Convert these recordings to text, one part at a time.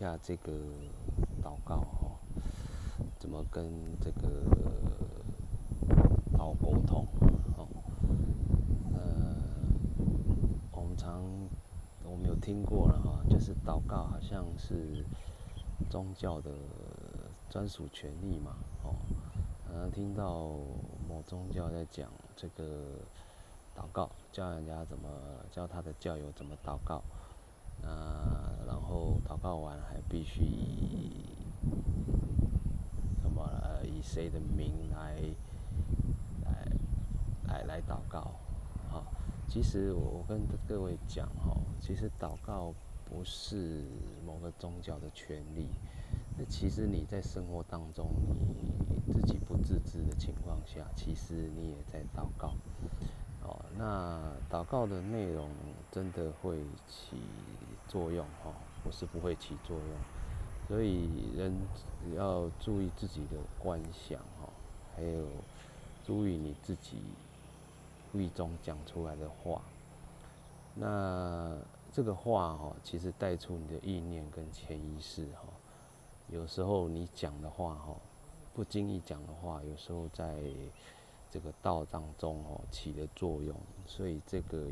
下这个祷告哈，怎么跟这个道沟通哦。我们有听过了哈，就是祷告好像是宗教的专属权利嘛哦。听到某宗教在讲这个祷告，教他的教友怎么祷告，然后祷告完还必须以谁的名来祷告，好，其实我跟各位讲哈，其实祷告不是某个宗教的权利，那其实你在生活当中，你自己不自知的情况下，其实你也在祷告。那祷告的内容真的会起作用哈，不是不会起作用，所以人要注意自己的观想哈，还有注意你自己无意中讲出来的话。那这个话哈，其实带出你的意念跟潜意识哈。有时候你讲的话哈，不经意讲的话，有时候在这个道当中哦起的作用，所以这个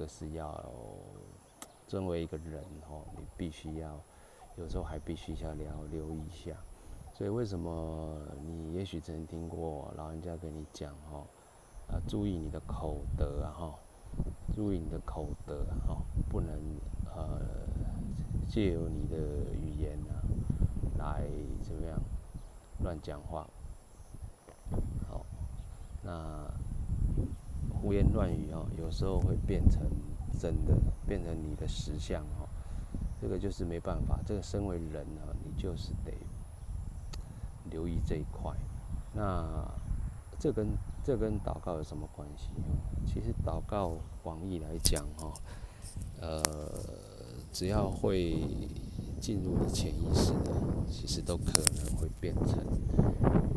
是要作为一个人哦，你必须要有时候还必须要留意一下。所以为什么你也许曾经听过老人家跟你讲哦，注意你的口德哈，注意你的口德哈，不能借由你的语言来怎么样乱讲话。好，那胡言乱语有时候会变成真的，变成你的实相这个就是没办法，这个身为人你就是得留意这一块。那这跟祷告有什么关系其实祷告广义来讲只要会进入你潜意识的，其实都可能会变成，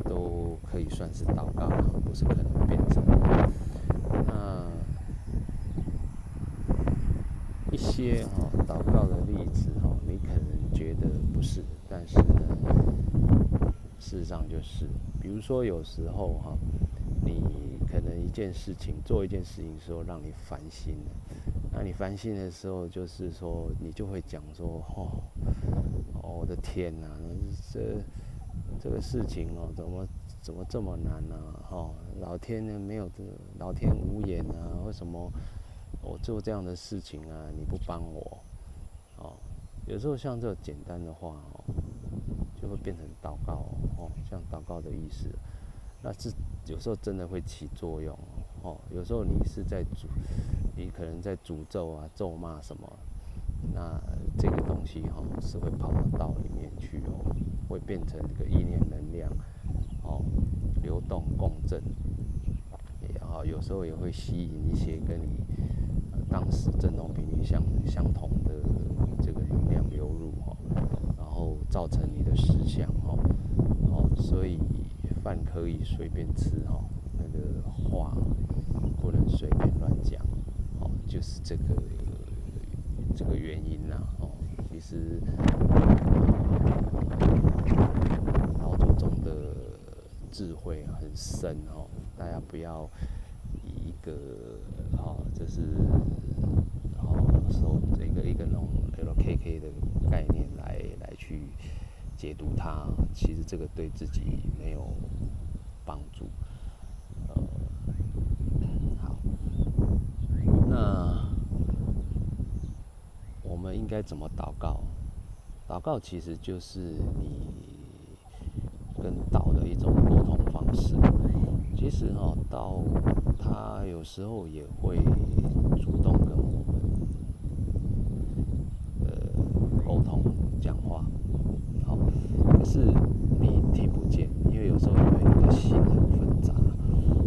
都可以算是祷告，不是可能变成。那一些祷告的例子你可能觉得不是，但是呢，事实上就是，比如说有时候你可能做一件事情的时候让你烦心了，那你烦心的时候，就是说你就会讲说我的天哪，这个事情怎么这么难呢老天呢老天无眼为什么我做这样的事情你不帮我有时候像这简单的话就会变成祷告像祷告的意思，那有时候真的会起作用有时候你可能在诅咒咒骂什么，那这个东西是会跑到道里面去会变成一个意念能量流动共振，有时候也会吸引一些跟你当时振动频率相同的这个能量流入然后造成你的实相所以饭可以随便吃那个话不能随便乱讲就是这个原因其实老祖宗的智慧很深大家不要以一个就是说一个那种 LKK 的概念来去解读它，其实这个对自己没有帮助。好，那我们应该怎么祷告？祷告其实就是你跟道的一种沟通方式。其实道它有时候也会主动跟我们沟通讲话，可是你听不见，因为有时候因为你的心很纷杂，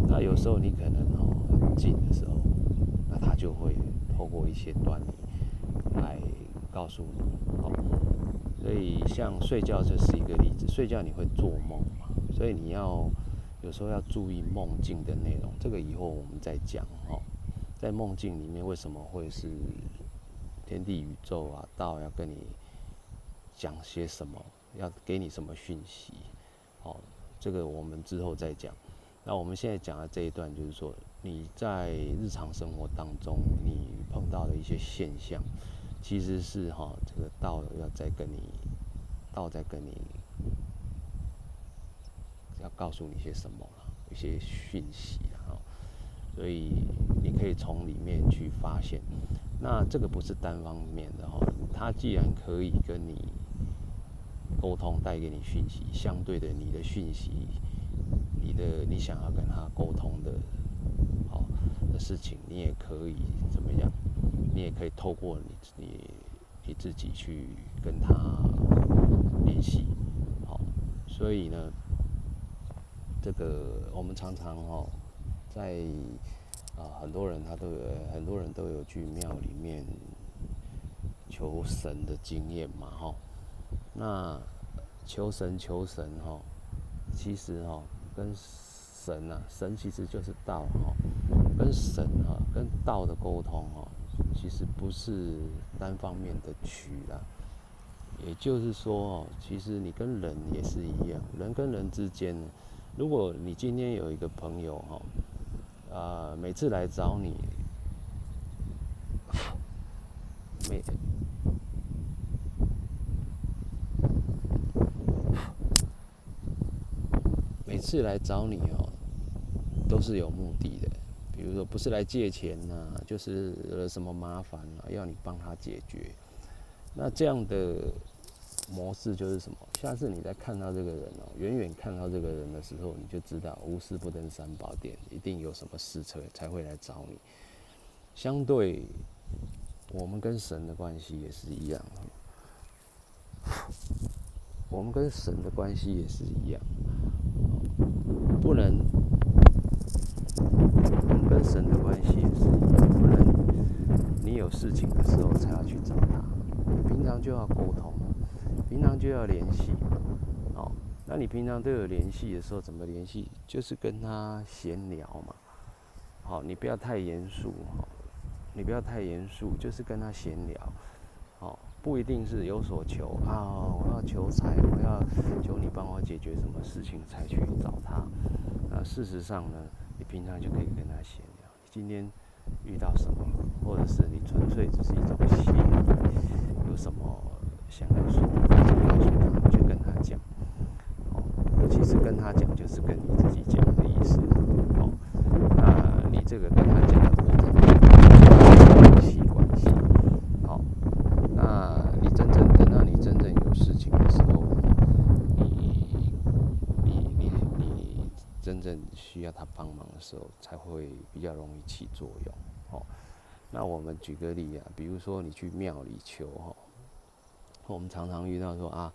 那有时候你可能很近的时候，那他就会透过一些端倪来告诉你所以像睡觉就是一个例子，睡觉你会做梦嘛，所以你有时候要注意梦境的内容，这个以后我们再讲在梦境里面为什么会是天地宇宙啊，道要跟你讲些什么，要给你什么讯息，好，这个我们之后再讲。那我们现在讲的这一段，就是说你在日常生活当中，你碰到的一些现象，其实是这个道在跟你要告诉你些什么啦，一些讯息啦，所以你可以从里面去发现。那这个不是单方面的它既然可以跟你沟通，带给你讯息，相对的你的讯息，你想要跟他沟通的的事情，你也可以怎么样？你也可以透过你自己去跟他联系，所以呢，这个我们常常在很多人都有去庙里面求神的经验嘛那求神其实跟神其实就是道跟神跟道的沟通其实不是单方面的取啦。也就是说其实你跟人也是一样，人跟人之间，如果你今天有一个朋友每次来找你，每次来找你都是有目的的，比如说不是来借钱就是有什么麻烦要你帮他解决。那这样的模式就是什么？下次你在看到这个人远远看到这个人的时候，你就知道无事不登三宝殿，一定有什么事才会来找你。相对我们跟神的关系也是一样，我们跟神的关系也是一样，不能，我们跟神的关系也是一样，不能你有事情的时候才要去找他，平常就要沟通，平常就要联系，那你平常都有联系的时候，怎么联系？就是跟他闲聊嘛，你不要太严肃，就是跟他闲聊，不一定是有所求我要求财，我要求你帮我解决什么事情才去找他。那事实上呢，你平常就可以跟他闲聊，你今天遇到什么，或者是你纯粹只是一种心理，有什么想要说，就告诉他，就跟他讲。其实跟他讲就是跟你自己讲的意思。那你这个跟他讲的过程中，关系。那等到你真正有事情的时候，你真正需要他帮忙的时候，才会比较容易起作用。那我们举个例比如说你去庙里求我们常常遇到说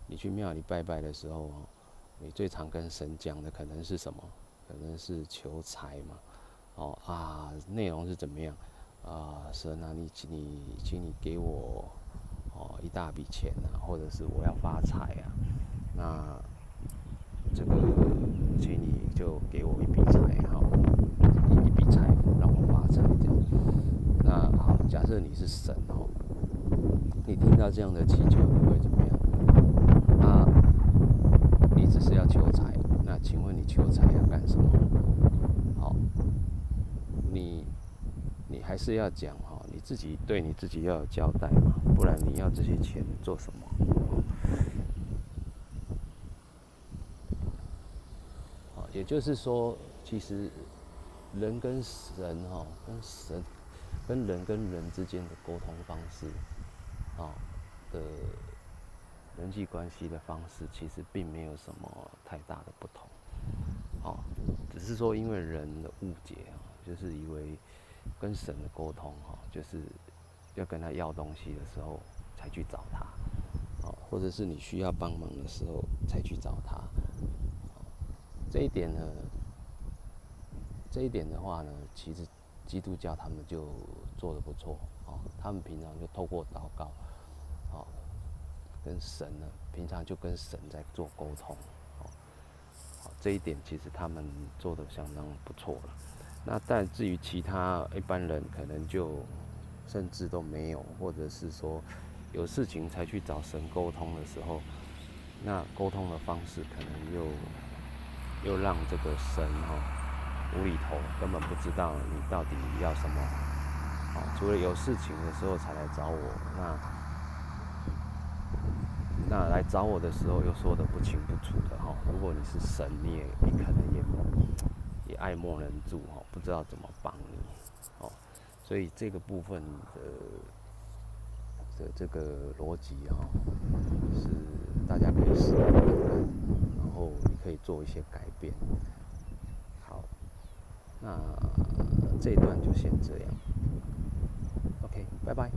你去庙里拜拜的时候你最常跟神讲的可能是什么？可能是求财嘛。内容是怎么样？神请你给我一大笔钱或者是我要发财那这个请你就给我一笔财一笔财富让我发财这样。那好，假设你是神你听到这样的祈求，你会怎么样？你只是要求财，那请问你求财要干什么？你还是要讲你自己对你自己要有交代嘛，不然你要这些钱做什么？也就是说，其实人跟神跟人之间的沟通方式的人际关系的方式，其实并没有什么太大的不同。只是说因为人的误解就是以为跟神的沟通就是要跟他要东西的时候才去找他，或者是你需要帮忙的时候才去找他。这一点的话呢，其实基督教他们就做得不错他们平常就透过祷告跟神呢，平常就跟神在做沟通这一点其实他们做得相当不错了。那但至于其他一般人，可能就甚至都没有，或者是说有事情才去找神沟通的时候，那沟通的方式可能又让这个神无厘头，根本不知道你到底要什么。除了有事情的时候才来找我，那来找我的时候又说得不清不楚的如果你是神，你可能也爱莫能助不知道怎么帮你所以这个部分的这个逻辑是大家可以试看看，然后你可以做一些改变。好，那这一段就先这样。OK， 拜拜。